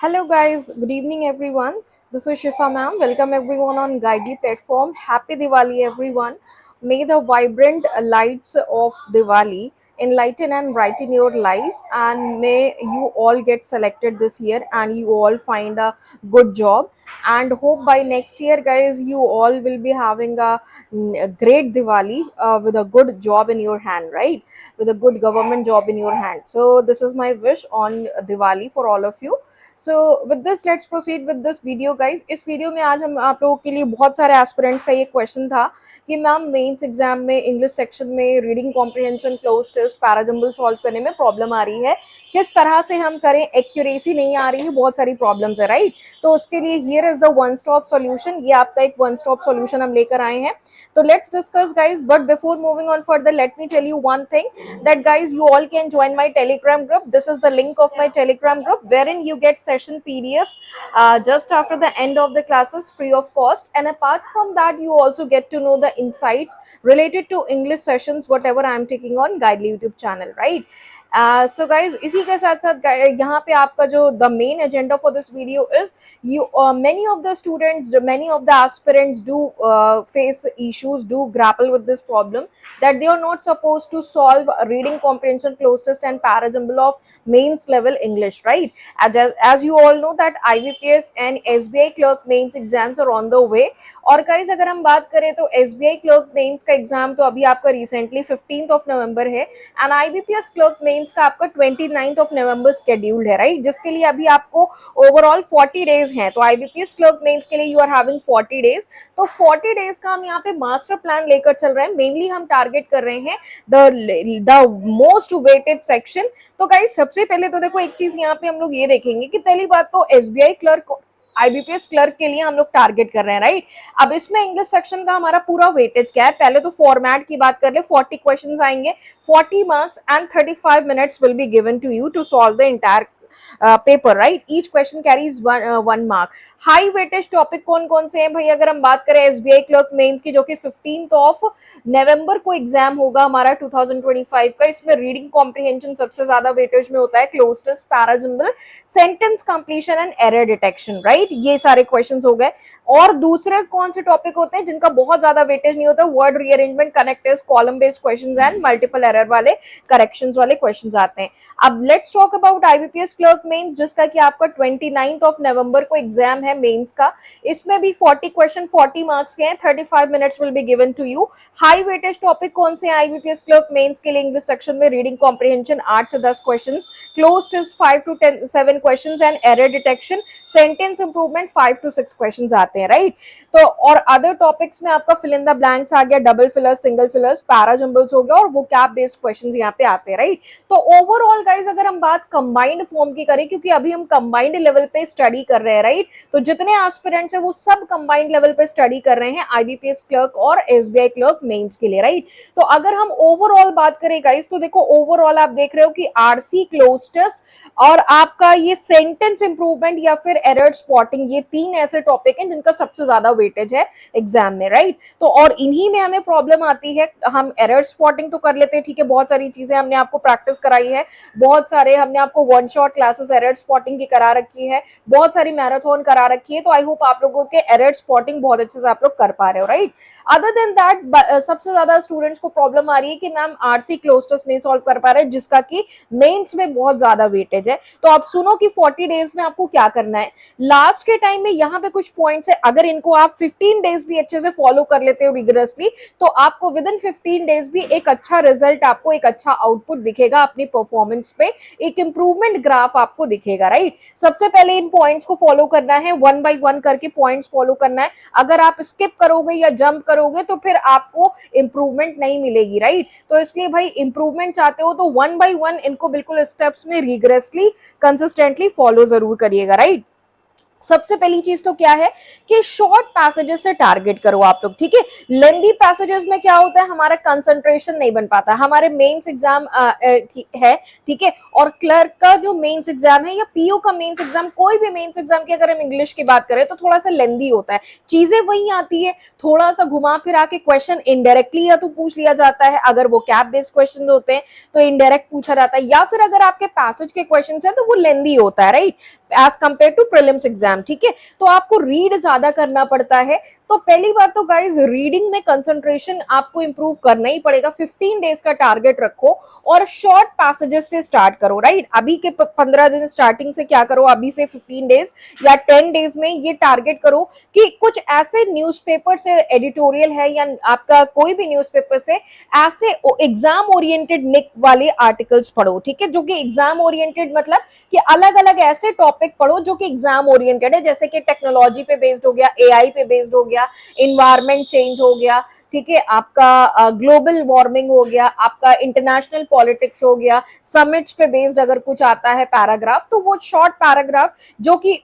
Hello guys, good evening everyone. This is Shifa ma'am. Welcome everyone on Guidely platform. Happy Diwali everyone. May the vibrant lights of Diwali enlighten and brighten your lives, and may you all get selected this year and you all find a good job, and hope by next year guys you all will be having a great Diwali with a good job in your hand, right? With a good government job in your hand. So this is my wish on Diwali for all of you. So with this let's proceed with this video guys. इस video में आज हम आप लोगों के लिए बहुत सारे एस्पिरेंट्स का ये क्वेश्चन था कि मैम मेंस एग्जाम में इंग्लिश सेक्शन में reading comprehension, cloze test, parajumble solve करने में प्रॉब्लम आ रही है, किस तरह से हम करें, एक्यूरेसी नहीं आ रही है, बहुत सारी प्रॉब्लम्स है, राइट? तो उसके लिए here is the one stop solution. ये आपका एक वन स्टॉप सॉल्यूशन हम लेकर आए हैं। तो let's discuss guys, but before moving on further let me tell you one thing that guys you all can join my telegram group. This is the link of my telegram group wherein you get session pdfs just after the end of the classes free of cost, and apart from that you also get to know the insights related to english sessions whatever I am taking on Guidely YouTube channel, right? So guys, इसी के साथ साथ यहाँ पे आपका जो the main agenda for this video is you many of the students, many of the aspirants do face issues, do grapple with this problem that they are not supposed to solve reading comprehension, close test and parajumble of mains level English, right? As you all know that IBPS and SBI clerk mains exams are on the way. और guys अगर हम बात करें तो SBI clerk mains का exam तो अभी आपका रिसेंटली 15th ऑफ नवंबर है, एंड IBPS क्लर्क मेंस का आपका 29th ऑफ नवंबर शेड्यूल्ड है, राइट? जिसके लिए अभी आपको ओवरऑल 40 डेज हैं। तो IBPS क्लर्क मेंस के लिए यू आर हैविंग 40 डेज। तो 40 डेज का हम यहाँ पे मास्टर प्लान लेकर चल रहे हैं। मेनली हम टारगेट कर रहे हैं द मोस्ट वेटेड सेक्शन। तो गाइस सबसे पहले तो देखो एक चीज यहाँ पे हम लोग ये देखेंगे कि पहली बात तो SBI क्लर्क, IBPS क्लर्क के लिए हम लोग टारगेट कर रहे हैं, राइट? अब इसमें इंग्लिश सेक्शन का हमारा पूरा वेटेज क्या है, पहले तो फॉर्मेट की बात कर ले। 40 क्वेश्चंस आएंगे, 40 marks and 35 minutes will be given to you to solve the entire paper, right? Each question carries one mark. High weightage topic कौन कौन से हैं भाई? अगर हम बात करें SBI क्लर्क मेंस की, जो कि 15th ऑफ नवंबर को एग्जाम होगा हमारा 2025 का, इसमें रीडिंग कॉम्प्रिहेंशन सबसे ज्यादा वेटेज में होता है, cloze test, parajumble, sentence completion and error detection, right? ये सारे क्वेश्चंस हो गए। और दूसरे कौन से टॉपिक होते हैं जिनका बहुत ज्यादा वेटेज नहीं होता? Word rearrangement, connectors, column based questions and multiple error वाले, करेक्शंस वाले क्वेश्चंस आते हैं। अब let's talk about IBPS clerk mains, जिसका कि आपका 29th ऑफ नवंबर को एग्जाम है मेंस का। इसमें भी 40 क्वेश्चन 40 मार्क्स के हैं, 35 minutes will be given to you. High weightage topic कौन से हैं IBPS क्लर्क मेंस के लिए? इंग्लिश सेक्शन में रीडिंग कॉम्प्रिहेंशन 8 से 10 questions, cloze test 5 to 7 questions and error detection, sentence improvement 5 to 6 questions आते हैं, राइट? तो और अदर टॉपिक्स में आपका फिल इन द ब्लैंक्स आ गया, double fillers, single fillers, parajumbles हो गया, और वो कैप बेस्ड क्वेश्चंस यहाँ पे आते हैं, राइट? तो ओवरऑल गाइज अगर हम बात कंबाइंड फॉर्म की करें, क्योंकि अभी हम कंबाइंड लेवल पे स्टडी कर रहे हैं, राइट? तो जितने एस्पिरेंट्स हैं वो सब कंबाइंड लेवल पे स्टडी कर रहे हैं IBPS क्लर्क और SBI क्लर्क मेंस के लिए, राइट? तो अगर हम ओवरऑल बात करें गाइज, तो देखो ओवरऑल आप देख रहे हो कि RC, क्लोज टेस्ट और आपका ये सेंटेंस इंप्रूवमेंट या फिर एरर स्पॉटिंग, ये तीन ऐसे टॉपिक हैं जिनका सबसे ज्यादा वेटेज है एग्जाम में, राइट? तो और इन्हीं में हमें प्रॉब्लम आती है। हम एरर स्पॉटिंग तो कर लेते हैं, ठीक है, बहुत सारी चीजें हमने आपको प्रैक्टिस कराई है, बहुत सारे हमने आपको one shot classes error spotting की करा रखी है, बहुत सारी मैराथन करा रखी है। तो आई होप आप लोगों के एरर स्पॉटिंग बहुत अच्छे से आप लोग कर पा रहे हो, राइट? अदर देन दैट सबसे ज्यादा स्टूडेंट्स को प्रॉब्लम आ रही है कि मैम RC क्लोज टेस्ट नहीं सॉल्व कर पा रहे, जिसका कि मेंस में बहुत ज्यादा वेटेज है। तो आप सुनो कि 40 डेज में आपको क्या करना है। लास्ट के टाइम में यहाँ पे कुछ पॉइंट्स है, अगर इनको आप 15 डेज भी अच्छे से फॉलो कर लेते हो रिगरसली, तो आपको विद इन 15 डेज भी एक अच्छा रिजल्ट, आपको एक अच्छा आउटपुट दिखेगा अपनी परफॉर्मेंस पे, एक इंप्रूवमेंट ग्राफ आपको दिखेगा, राइट? सबसे पहले इन पॉइंट्स को फॉलो करना है, वन बाय वन करके पॉइंट्स फॉलो करना है। अगर आप स्किप करोगे या जंप करोगे तो फिर आपको इंप्रूवमेंट नहीं मिलेगी, राइट? तो इसलिए भाई इंप्रूवमेंट चाहते हो तो वन बाय वन इनको बिल्कुल स्टेप्स में रिग्रेसली कंसिस्टेंटली फॉलो जरूर करिएगा, राइट? सबसे पहली चीज तो क्या है कि शॉर्ट पैसेजेस से टारगेट करो आप लोग, ठीक है। लेंदी पैसेजेस में क्या होता है, हमारा कंसंट्रेशन नहीं बन पाता। हमारे मेंस एग्जाम है, ठीक है, और क्लर्क का जो मेंस एग्जाम है या पीओ का मेंस एग्जाम, कोई भी मेंस एग्जाम की अगर हम इंग्लिश की बात करें तो थोड़ा सा लेंदी होता है, चीजें वही आती है, थोड़ा सा घुमा फिरा के क्वेश्चन इनडायरेक्टली या तो पूछ लिया जाता है, अगर वो कैप बेस्ड क्वेश्चन होते हैं तो इनडायरेक्ट पूछा जाता है, या फिर अगर आपके पैसेज के क्वेश्चन है तो वो लेंदी होता है, right, as compare to prelims exam, ठीक है। तो आपको रीड ज्यादा करना पड़ता है। तो पहली बात तो गाइज रीडिंग में कंसंट्रेशन आपको इंप्रूव करना ही पड़ेगा। 15 डेज का टारगेट रखो और शॉर्ट पैसेजेस से स्टार्ट करो, राइट। अभी के 15 दिन स्टार्टिंग से क्या करो, अभी से 15 डेज या 10 डेज में ये टारगेट करो कि कुछ ऐसे न्यूज़पेपर से एडिटोरियल है या आपका कोई भी न्यूज़पेपर से ऐसे एग्जाम ओरिएंटेड निक वाले आर्टिकल्स पढ़ो, ठीक है, जो कि एग्जाम ओरिएंटेड मतलब कि अलग अलग ऐसे टॉपिक पढ़ो जो कि एग्जाम ओरिएंटेड है, जैसे कि टेक्नोलॉजी पे बेस्ड हो गया, एआई पे बेस्ड हो गया, इन्वायरमेंट चेंज हो गया, ठीक है, आपका ग्लोबल वार्मिंग हो गया, आपका इंटरनेशनल पॉलिटिक्स हो गया, समिट्स पे बेस्ड अगर कुछ आता है पैराग्राफ, तो वो शॉर्ट पैराग्राफ जो कि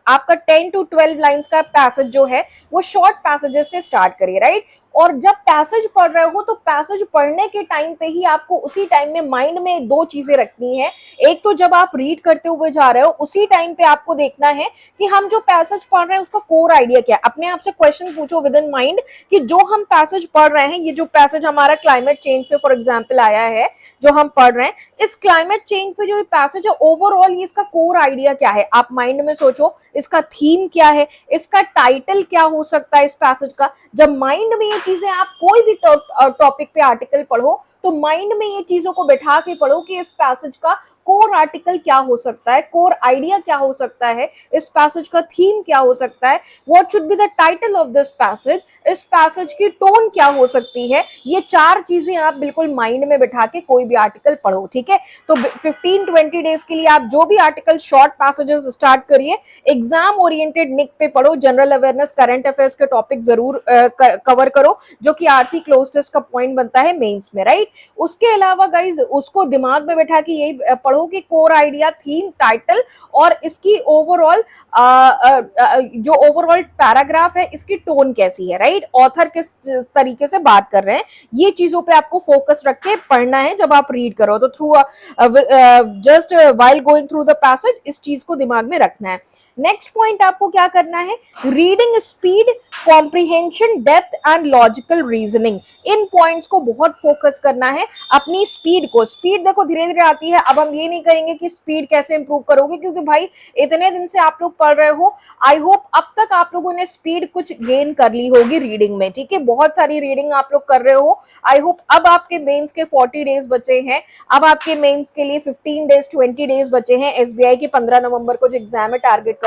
आपका 10 to 12 लाइंस का पैसेज जो है वो शॉर्ट पैसेजेस से स्टार्ट करिए, राइट। और जब पैसेज पढ़ रहे हो तो पैसेज पढ़ने के टाइम पे ही आपको उसी टाइम में माइंड में दो चीजें रखनी है। एक तो जब आप रीड करते हुए जा रहे हो उसी टाइम पे आपको देखना है कि हम जो पैसेज पढ़ रहे हैं उसका कोर आइडिया क्या है। अपने आप से क्वेश्चन पूछो विद इन माइंड कि जो हम पैसेज पढ़ रहे हैं, ये जो पैसेज हमारा क्लाइमेट चेंज पे फॉर एग्जाम्पल आया है जो हम पढ़ रहे हैं, इस क्लाइमेट चेंज पे जो पैसेज है ओवरऑल ये इसका कोर आइडिया क्या है। आप माइंड में सोचो इसका थीम क्या है, इसका टाइटल क्या हो सकता है इस पैसेज का। जब माइंड में ये चीजें, आप कोई भी टॉपिक पे आर्टिकल पढ़ो तो माइंड में ये चीजों को बैठा के पढ़ो कि इस पैसेज का कोर आर्टिकल क्या हो सकता है, कोर आइडिया क्या हो सकता है, इस पैसेज का थीम क्या हो सकता है, what should be the title of this passage, इस पैसेज की टोन क्या हो सकती है। ये चार चीजें आप बिल्कुल माइंड में बैठा के कोई भी आर्टिकल पढ़ो, ठीक है। तो 15-20 डेज के लिए आप जो भी आर्टिकल शॉर्ट पैसेजेस स्टार्ट करिए, एग्जाम ओरिएंटेड निक पे पढ़ो, जनरल अवेयरनेस करंट अफेयर्स के टॉपिक जरूर कवर करो जो कि आरसी क्लोज टेस्ट का पॉइंट बनता है मेंस में, राइट। उसके अलावा गाइज उसको दिमाग में बैठा के यही पढ़ो कि कोर आइडिया, थीम, टाइटल और इसकी ओवरऑल जो ओवरऑल पैराग्राफ है इसकी टोन कैसी है, राइट, ऑथर किस तरीके से बात कर रहे हैं, ये चीजों पे आपको फोकस रख के पढ़ना है जब आप रीड करो। तो through just while going through the passage इस चीज को दिमाग में रखना है। नेक्स्ट पॉइंट आपको क्या करना है, reading speed, comprehension, depth and logical reasoning, in points को बहुत फोकस करना है। अपनी स्पीड को, स्पीड देखो धीरे धीरे आती है, अब हम ये नहीं करेंगे कि स्पीड कैसे इंप्रूव करोगे, क्योंकि भाई इतने दिन से आप लोग पढ़ रहे हो, आई होप अब तक आप लोगों ने स्पीड कुछ गेन कर ली होगी रीडिंग में, ठीक है, बहुत सारी रीडिंग आप लोग कर रहे हो। आई होप अब आपके मेंस के 40 डेज बचे हैं, अब आपके मेंस के लिए 15 डेज 20 डेज बचे हैं, एसबीआई की 15 नवंबर को जो एग्जाम है टारगेट करो।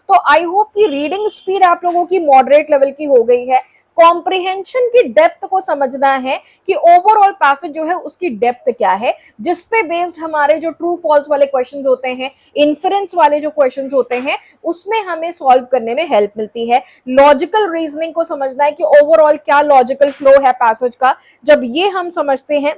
तो आई होप की रीडिंग स्पीड आप लोगों की मॉडरेट लेवल की हो गई है। कॉम्प्रिहेंशन की डेप्थ को समझना है कि ओवरऑल पैसेज जो है उसकी डेप्थ क्या है, जिसपे बेस्ड हमारे जो ट्रू फॉल्स वाले क्वेश्चंस होते हैं, इन्फरेंस वाले जो क्वेश्चंस होते हैं, उसमें हमें सॉल्व करने में हेल्प मिलती है। लॉजिकल रीजनिंग को समझना है कि ओवरऑल क्या लॉजिकल फ्लो है पैसेज का। जब ये हम समझते हैं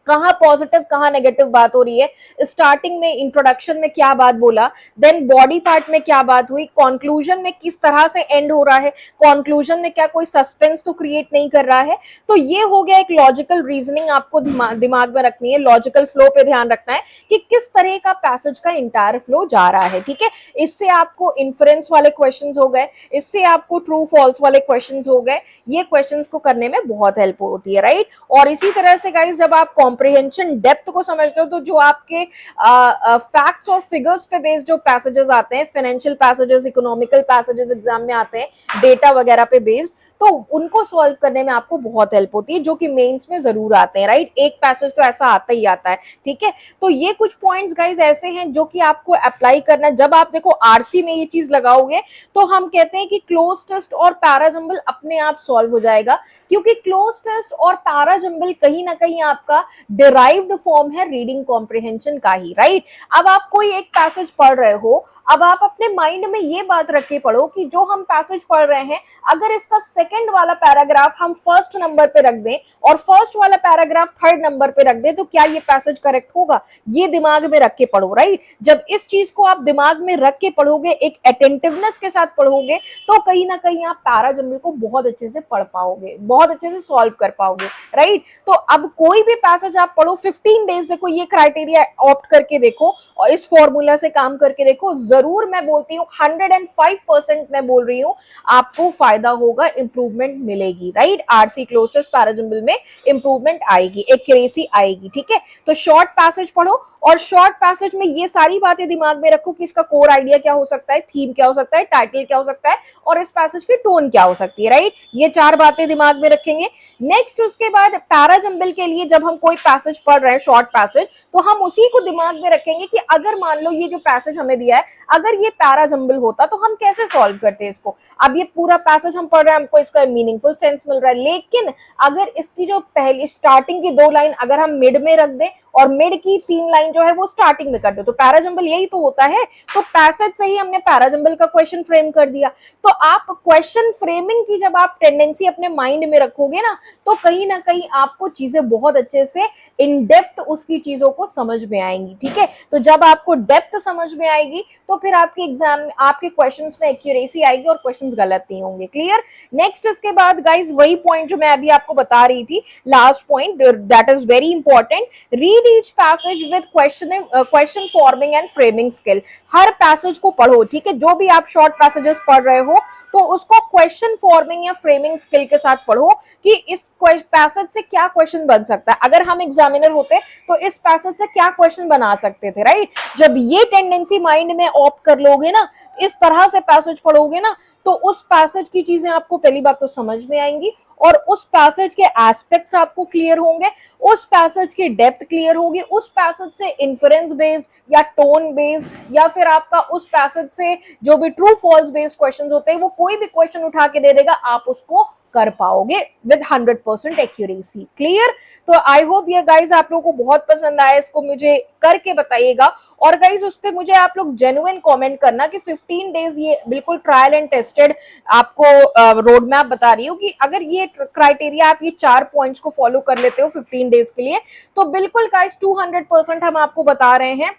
कहाँ पॉजिटिव कहाँ नेगेटिव बात हो रही है, स्टार्टिंग में इंट्रोडक्शन में क्या बात बोला, देन बॉडी पार्ट में क्या बात हुई, कंक्लूजन में किस तरह से एंड हो रहा है, कंक्लूजन में क्या कोई सस्पेंस तो क्रिएट नहीं कर रहा है। तो ये हो गया एक लॉजिकल रीजनिंग आपको दिमाग में रखनी है। लॉजिकल फ्लो पे ध्यान रखना है कि किस तरह का पैसेज का इंटायर फ्लो जा रहा है, ठीक है। इससे आपको इन्फ्रेंस वाले क्वेश्चन हो गए, इससे आपको ट्रू फॉल्स वाले क्वेश्चन हो गए, ये क्वेश्चन को करने में बहुत हेल्प होती है, राइट। और इसी तरह से गाइज जब आप कॉम्प्रिहेंशन डेप्थ को समझते हो तो जो आपके फैक्ट्स और फिगर्स पे बेस्ड जो पैसेजेस आते हैं, financial passages, economical passages exam में आते हैं, डेटा वगैरह पे बेस्ड, तो उनको सॉल्व करने में आपको बहुत हेल्प होती है, जो कि मेंस में जरूर आते हैं, राइट। एक पैसेज तो ऐसा आता ही आता है, ठीक है। तो ये कुछ पॉइंट्स गाइज ऐसे हैं जो कि आपको अप्लाई करना है। जब आप देखो आरसी में ये चीज लगाओगे तो हम कहते हैं कि क्लोज टेस्ट और पैराजंबल अपने आप सॉल्व हो जाएगा, क्योंकि क्लोज टेस्ट और पैराजंबल कहीं ना कहीं आपका डिराइव्ड फॉर्म है रीडिंग कॉम्प्रिहेंशन का ही, राइट। अब आप कोई एक पैसेज पढ़ रहे हो, अब आप अपने माइंड में ये बात रख के पढ़ो कि जो हम पैसेज पढ़ रहे हैं, अगर इसका सेकंड वाला पैराग्राफ हम फर्स्ट नंबर पे रख दें और फर्स्ट वाला पैराग्राफ थर्ड नंबर पे रख दें, तो क्या ये पैसेज करेक्ट होगा? ये दिमाग में रख के पढ़ो, राइट। जब इस चीज को आप दिमाग में रख के पढ़ोगे, एक अटेंटिवनेस के साथ पढ़ोगे, तो कहीं ना कहीं आप पैराजंबल को बहुत अच्छे से पढ़ पाओगे, बहुत अच्छे से सॉल्व कर पाओगे, राइट। तो अब कोई भी पैसेज आप पढ़ो, 15 डेज देखो, ये क्राइटेरिया ऑप्ट करके देखो और इस फॉर्मूला से काम करके देखो, जरूर मैं बोलती हूँ 105% मैं बोल रही हूँ, आपको फायदा होगा, इंप्रूवमेंट मिलेगी, right. RC cloze test parajumble में इंप्रूवमेंट आएगी, एक्यूरेसी आएगी, ठीक है। तो शॉर्ट पैसेज पढ़ो और शॉर्ट पैसेज में ये सारी बातें दिमाग में रखो कि इसका कोर आइडिया क्या हो सकता है, थीम क्या हो सकता है, टाइटल क्या हो सकता है और इस पैसेज की टोन क्या हो सकती है, राइट। ये 4 बातें दिमाग में रखेंगे। नेक्स्ट उसके बाद पैराजंबल के लिए जब हम कोई पैसेज पढ़ रहे हैं, शॉर्ट पैसेज, तो हम उसी को दिमाग में रखेंगे कि अगर मान लो ये जो पैसेज हमें दिया है, अगर ये पैराजंबल होता तो हम कैसे सॉल्व करते इसको। अब ये पूरा पैसेज हम पढ़ रहे हैं, हमको इसका मीनिंगफुल सेंस मिल रहा है, लेकिन अगर इसकी जो पहली स्टार्टिंग की 2 लाइन अगर हम मिड में रख दें और मिड की 3 लाइन जो है वो स्टार्टिंग में कर दो, तो पैराजंबल यही तो होता है। तो पैसेज से ही हमने पैराजंबल का क्वेश्चन फ्रेम कर दिया। तो आप क्वेश्चन फ्रेमिंग की जब आप टेंडेंसी अपने माइंड में रखोगे ना, तो कहीं ना कहीं आपको चीजें बहुत अच्छे से इन डेप्थ उसकी चीजों को समझ में आएंगी, ठीक है। तो जब आपको डेप्थ समझ में आएगी, तो फिर आपके एग्जाम में आपके क्वेश्चंस में एक्यूरेसी आएगी और क्वेश्चंस गलत नहीं होंगे। क्लियर। नेक्स्ट इसके बाद गाइस वही पॉइंट जो मैं अभी आपको बता रही थी, last point, that is very important. Read each passage with question forming and framing skill. Her passage को पढ़ो, ठीक है। जो भी आप शॉर्ट पैसेजेस पढ़ रहे हो, तो उसको क्वेश्चन फॉर्मिंग या फ्रेमिंग स्किल के साथ पढ़ो कि इस पैसेज से क्या क्वेश्चन बन सकता है। अगर हम एग्जामिनर होते तो इस पैसेज से क्या क्वेश्चन बना सकते थे, राइट। जब ये टेंडेंसी माइंड में ऑप्ट कर लोगे ना, इस तरह से पैसेज पढ़ोगे ना, तो उस पैसेज की चीजें आपको पहली बात तो समझ में आएंगी और उस पैसेज के एस्पेक्ट्स आपको क्लियर होंगे, उस पैसेज की डेप्थ क्लियर होगी, उस पैसेज से इन्फरेंस बेस्ड या टोन बेस्ड या फिर आपका उस पैसेज से जो भी ट्रू फॉल्स बेस्ड क्वेश्चंस होते हैं, वो कोई भी क्वेश्चन उठा के दे देगा, आप उसको कर पाओगे विद 100% एक्यूरेसी। क्लियर। तो आई होप ये गाइज आप लोगों को बहुत पसंद आया, इसको मुझे करके बताइएगा। और गाइज उस पर मुझे आप लोग जेन्युइन कमेंट करना कि 15 डेज ये बिल्कुल ट्रायल एंड टेस्टेड आपको रोड मैप बता रही हूँ कि अगर ये क्राइटेरिया आप ये 4 पॉइंट्स को फॉलो कर लेते हो 15 डेज के लिए, तो बिल्कुल गाइज 200% हम आपको बता रहे हैं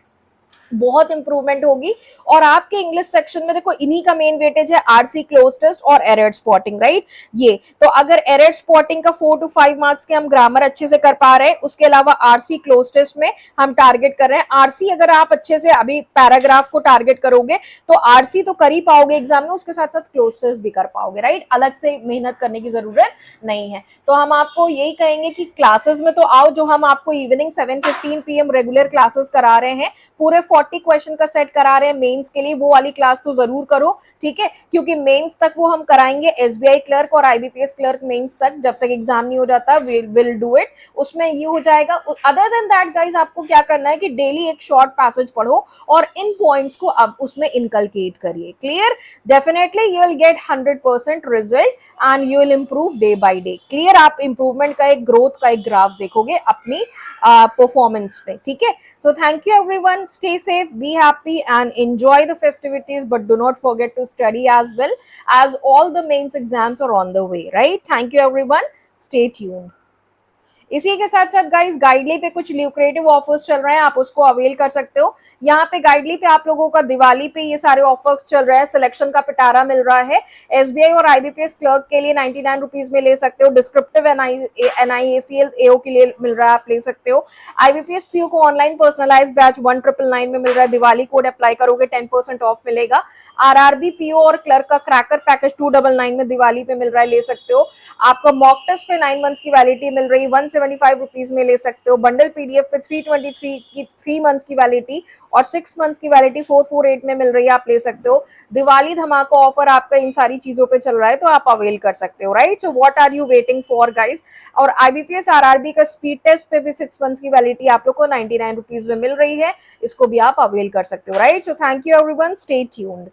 बहुत इंप्रूवमेंट होगी। और आपके इंग्लिश सेक्शन में देखो इन्हीं का मेन वेटेज है, आरसी क्लोज टेस्ट और एरर स्पॉटिंग, राइट। ये तो अगर एरर स्पॉटिंग का 4 to 5 मार्क्स के हम ग्रामर अच्छे से कर पा रहे हैं, उसके अलावा आरसी क्लोज टेस्ट में हम टारगेट कर रहे हैं। आरसी अगर आप अच्छे से अभी पैराग्राफ को टारगेट करोगे तो आरसी तो कर ही पाओगे एग्जाम में, उसके साथ साथ क्लोज टेस्ट भी कर पाओगे, राइट। अलग से मेहनत करने की जरूरत नहीं है। तो हम आपको यही कहेंगे कि क्लासेस में तो आओ, जो हम आपको इवनिंग 7:15 PM रेगुलर क्लासेस करा रहे हैं, पूरे 40 क्वेश्चन का सेट करा रहे हैं मेंस के लिए, वो वाली क्लास तो जरूर करो, ठीक है। क्योंकि मेंस तक वो हम कराएंगे, एसबीआई क्लर्क और आईबीपीएस क्लर्क मेंस तक, जब तक एग्जाम नहीं हो जाता विल डू इट, उसमें ये हो जाएगा। अदर देन दैट गाइस आपको क्या करना है कि डेली एक शॉर्ट पैसेज पढ़ो और इन पॉइंट्स को अब उसमें इनकलकेट करिए। Clear. Definitely you will get 100% result and you will improve day by day. Clear. आप इंप्रूवमेंट का एक ग्रोथ का एक ग्राफ देखोगे अपनी परफॉर्मेंस में, ठीक है। So thank you everyone, stay safe, be happy and enjoy the festivities, but do not forget to study as well, as all the mains exams are on the way, right? Thank you everyone, stay tuned. इसी के साथ साथ guys गाइडली पे कुछ lucrative offers चल रहे हैं, आप उसको अवेल कर सकते हो। यहाँ पे गाइडली पे आप लोगों का दिवाली पे ये सारे ऑफर्स चल रहे हैं, सिलेक्शन का पिटारा मिल रहा है। एसबीआई और आईबीपीएस क्लर्क के लिए 99 रुपीज में ले सकते हो, डिस्क्रिप्टिव एनआईएसीएल एओ के लिए मिल रहा है, आप ले सकते हो। आईबीपीएस पीओ को ऑनलाइन पर्सनलाइज बैच 1999 में मिल रहा है, दिवाली कोड अप्लाई करोगे 10% ऑफ मिलेगा। आरआरबी पीओ और क्लर्क का क्रैकर पैकेज 299 में दिवाली पे मिल रहा है, ले सकते हो। आपका मॉक टेस्ट पे 9 मंथ्स की वैलिडिटी मिल रही है, 175 रुपीज में ले सकते हो। बंडल पीडीएफ पे 323 की 3 मंथ्स की वैलिडिटी और 6 मंथ्स की वैलिडिटी 448 में मिल रही है, आप ले सकते हो। दिवाली धमाका ऑफर आपका इन सारी चीजों पे चल रहा है, तो आप अवेल कर सकते हो, right. So what are you waiting for guys. और आईबीपीएस आरआरबी का स्पीड टेस्ट पे भी 6 मंथ्स की वैलिडिटी आप लोग को 99 रुपीज में मिल रही है, इसको भी आप अवेल कर सकते हो, right. So thank you everyone, stay tuned.